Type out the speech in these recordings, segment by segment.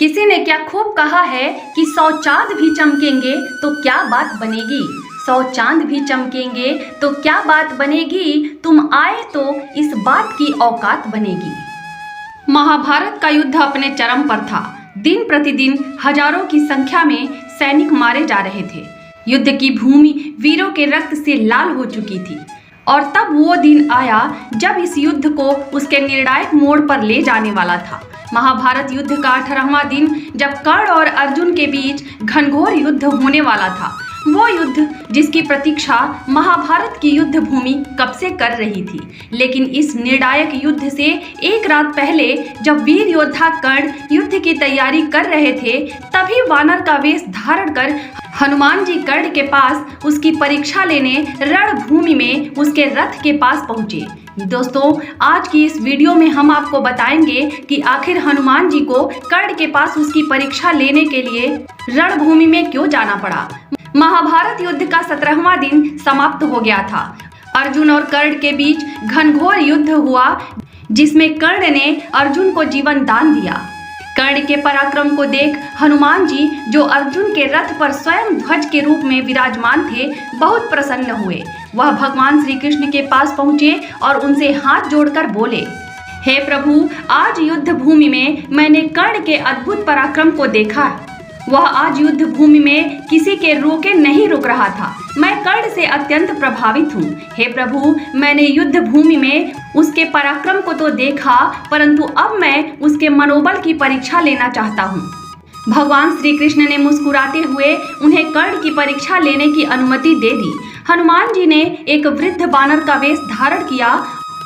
किसी ने क्या खूब कहा है कि 100 चांद भी चमकेंगे तो क्या बात बनेगी। 100 चांद भी चमकेंगे तो क्या बात बनेगी, तुम आए तो इस बात की औकात बनेगी। महाभारत का युद्ध अपने चरम पर था। दिन प्रतिदिन हजारों की संख्या में सैनिक मारे जा रहे थे। युद्ध की भूमि वीरों के रक्त से लाल हो चुकी थी और तब वो दिन आया जब इस युद्ध को उसके निर्णायक मोड़ पर ले जाने वाला था। महाभारत युद्ध का 18वां दिन, जब कर्ण और अर्जुन के बीच घनघोर युद्ध होने वाला था। वो युद्ध जिसकी प्रतीक्षा महाभारत की युद्ध भूमि कब से कर रही थी। लेकिन इस निर्णायक युद्ध से एक रात पहले जब वीर योद्धा कर्ण युद्ध की तैयारी कर रहे थे, तभी वानर का वेश धारण कर हनुमान जी कर्ण के पास उसकी परीक्षा लेने रणभूमि में उसके रथ के पास पहुंचे। दोस्तों, आज की इस वीडियो में हम आपको बताएंगे कि आखिर हनुमान जी को कर्ण के पास उसकी परीक्षा लेने के लिए रणभूमि में क्यों जाना पड़ा। महाभारत युद्ध का 17वां दिन समाप्त हो गया था। अर्जुन और कर्ण के बीच घनघोर युद्ध हुआ, जिसमें कर्ण ने अर्जुन को जीवन दान दिया। कर्ण के पराक्रम को देख हनुमान जी, जो अर्जुन के रथ पर स्वयं ध्वज के रूप में विराजमान थे, बहुत प्रसन्न हुए। वह भगवान श्री कृष्ण के पास पहुंचे और उनसे हाथ जोड़कर बोले, हे प्रभु, आज युद्ध भूमि में मैंने कर्ण के अद्भुत पराक्रम को देखा। वह आज युद्ध भूमि में किसी के रोके नहीं रुक रहा था। मैं कर्ण से अत्यंत प्रभावित हूँ। हे प्रभु, मैंने युद्ध भूमि में उसके पराक्रम को तो देखा, परंतु अब मैं उसके मनोबल की परीक्षा लेना चाहता हूँ। भगवान श्री कृष्ण ने मुस्कुराते हुए उन्हें कर्ण की परीक्षा लेने की अनुमति दे दी। हनुमान जी ने एक वृद्ध बानर का वेश धारण किया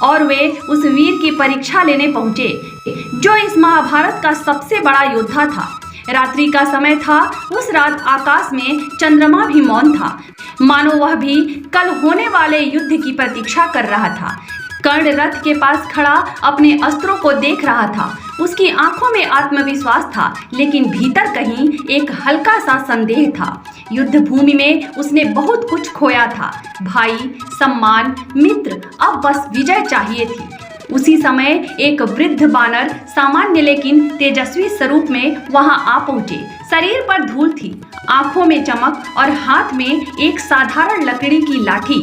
और वे उस वीर की परीक्षा लेने पहुंचे, जो इस महाभारत का सबसे बड़ा योद्धा था। रात्रि का समय था। उस रात आकाश में चंद्रमा भी मौन था, मानो वह भी कल होने वाले युद्ध की प्रतीक्षा कर रहा था। कर्ण रथ के पास खड़ा अपने अस्त्रों को देख रहा था। उसकी आंखों में आत्मविश्वास था, लेकिन भीतर कहीं एक हल्का सा संदेह था। युद्ध भूमि में उसने बहुत कुछ खोया था, भाई, सम्मान, मित्र, अब बस विजय चाहिए थी। उसी समय एक वृद्ध बानर सामान्य लेकिन तेजस्वी स्वरूप में वहां आ पहुंचे। शरीर पर धूल थी, आंखों में चमक और हाथ में एक साधारण लकड़ी की लाठी।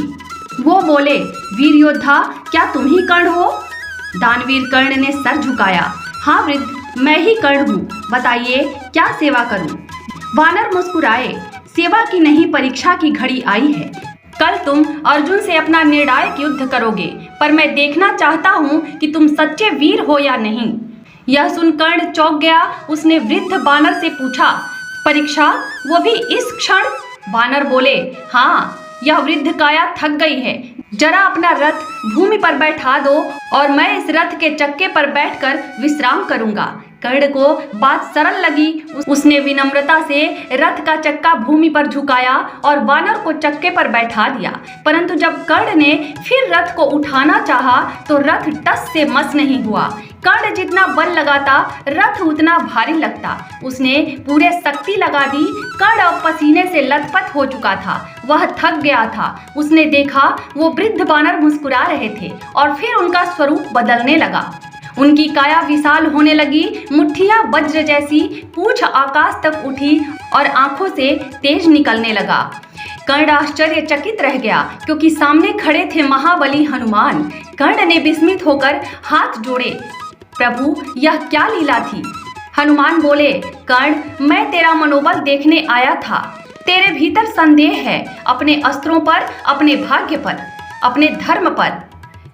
वो बोले, वीर योद्धा, क्या तुम ही कर्ण हो? दानवीर कर्ण ने सर झुकाया। हाँ वृद्ध, मैं ही कर्ण हूँ, बताइए क्या सेवा करूँ? वानर मुस्कुराए, सेवा की नहीं, परीक्षा की घड़ी आई है। कल तुम अर्जुन से अपना निर्णायक युद्ध करोगे, पर मैं देखना चाहता हूँ कि तुम सच्चे वीर हो या नहीं। यह सुन कर्ण चौंक गया। उसने वृद्ध बानर से पूछा, परीक्षा, वो भी इस क्षण? बानर बोले, हाँ, यह वृद्ध काया थक गई है। जरा अपना रथ भूमि पर बैठा दो और मैं इस रथ के चक्के पर बैठकर विश्राम करूंगा। कर्ण को बात सरल लगी। उसने विनम्रता से रथ का चक्का भूमि पर झुकाया और वानर को चक्के पर बैठा दिया। परंतु जब कर्ण ने फिर रथ को उठाना चाहा तो रथ टस से मस नहीं हुआ। कर्ण जितना बल लगाता, रथ उतना भारी लगता। उसने पूरे शक्ति लगा दी। कर्ण अब पसीने से लथपथ हो चुका था, वह थक गया था। उसने देखा वो वृद्ध बानर मुस्कुरा रहे थे और फिर उनका स्वरूप बदलने लगा। उनकी काया विशाल होने लगी, मुट्ठियां वज्र जैसी, पूंछ आकाश तक उठी और आंखों से तेज निकलने लगा। कर्ण आश्चर्यचकित रह गया, क्योंकि सामने खड़े थे महाबली हनुमान। कर्ण ने विस्मित होकर हाथ जोड़े, प्रभु, यह क्या लीला थी? हनुमान बोले, कर्ण, मैं तेरा मनोबल देखने आया था। तेरे भीतर संदेह है, अपने अस्त्रों पर, अपने भाग्य पर, अपने धर्म पर।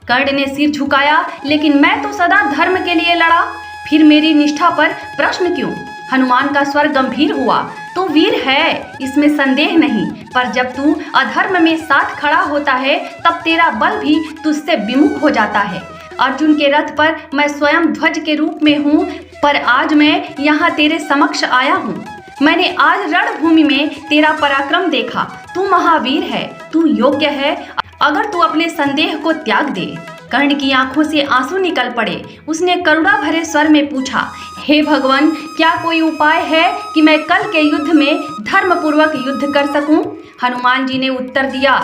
कर्ण ने सिर झुकाया, लेकिन मैं तो सदा धर्म के लिए लड़ा, फिर मेरी निष्ठा पर प्रश्न क्यों? हनुमान का स्वर गंभीर हुआ, तू वीर है, इसमें संदेह नहीं, पर जब तू अधर्म में साथ खड़ा होता है, तब तेरा बल भी तुझसे विमुख हो जाता है। अर्जुन के रथ पर मैं स्वयं ध्वज के रूप में हूँ, पर आज मैं यहाँ तेरे समक्ष आया हूँ। मैंने आज रणभूमि में तेरा पराक्रम देखा। तू महावीर है, तू योग्य है, अगर तू अपने संदेह को त्याग दे। कर्ण की आंखों से आंसू निकल पड़े। उसने करुणा भरे स्वर में पूछा, हे भगवान, क्या कोई उपाय है कि मैं कल के युद्ध में धर्म पूर्वक युद्ध कर सकूं? हनुमान जी ने उत्तर दिया,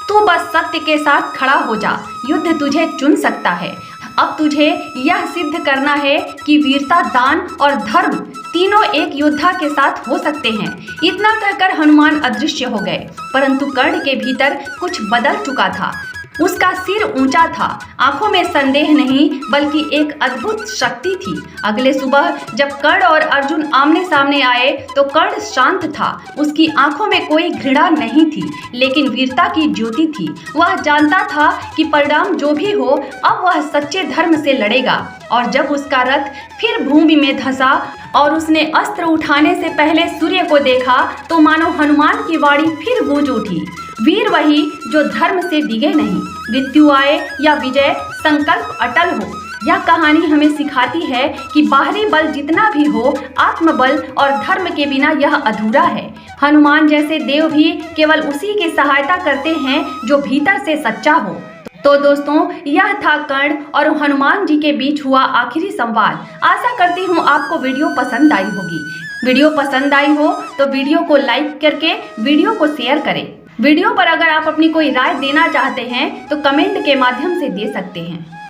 तू बस सत्य के साथ खड़ा हो जा, युद्ध तुझे चुन सकता है। अब तुझे यह सिद्ध करना है कि वीरता, दान और धर्म तीनों एक योद्धा के साथ हो सकते हैं। इतना कहकर हनुमान अदृश्य हो गए, परंतु कर्ण के भीतर कुछ बदल चुका था। उसका सिर ऊंचा था, आंखों में संदेह नहीं बल्कि एक अद्भुत शक्ति थी। अगले सुबह जब कर्ण और अर्जुन आमने सामने आए तो कर्ण शांत था। उसकी आंखों में कोई घृणा नहीं थी, लेकिन वीरता की ज्योति थी। वह जानता था कि परिणाम जो भी हो, अब वह सच्चे धर्म से लड़ेगा। और जब उसका रथ फिर भूमि में धंसा और उसने अस्त्र उठाने से पहले सूर्य को देखा तो मानो हनुमान की वाणी फिर गूंज उठी, वीर वही जो धर्म से डिगे नहीं। मृत्यु आए या विजय, संकल्प अटल हो। यह कहानी हमें सिखाती है कि बाहरी बल जितना भी हो, आत्मबल और धर्म के बिना यह अधूरा है। हनुमान जैसे देव भी केवल उसी की सहायता करते हैं जो भीतर से सच्चा हो। तो दोस्तों, यह था कर्ण और हनुमान जी के बीच हुआ आखिरी संवाद। आशा करती हूँ आपको वीडियो पसंद आई होगी। वीडियो पसंद आई हो तो वीडियो को लाइक करके वीडियो को शेयर करें। वीडियो पर अगर आप अपनी कोई राय देना चाहते हैं तो कमेंट के माध्यम से दे सकते हैं।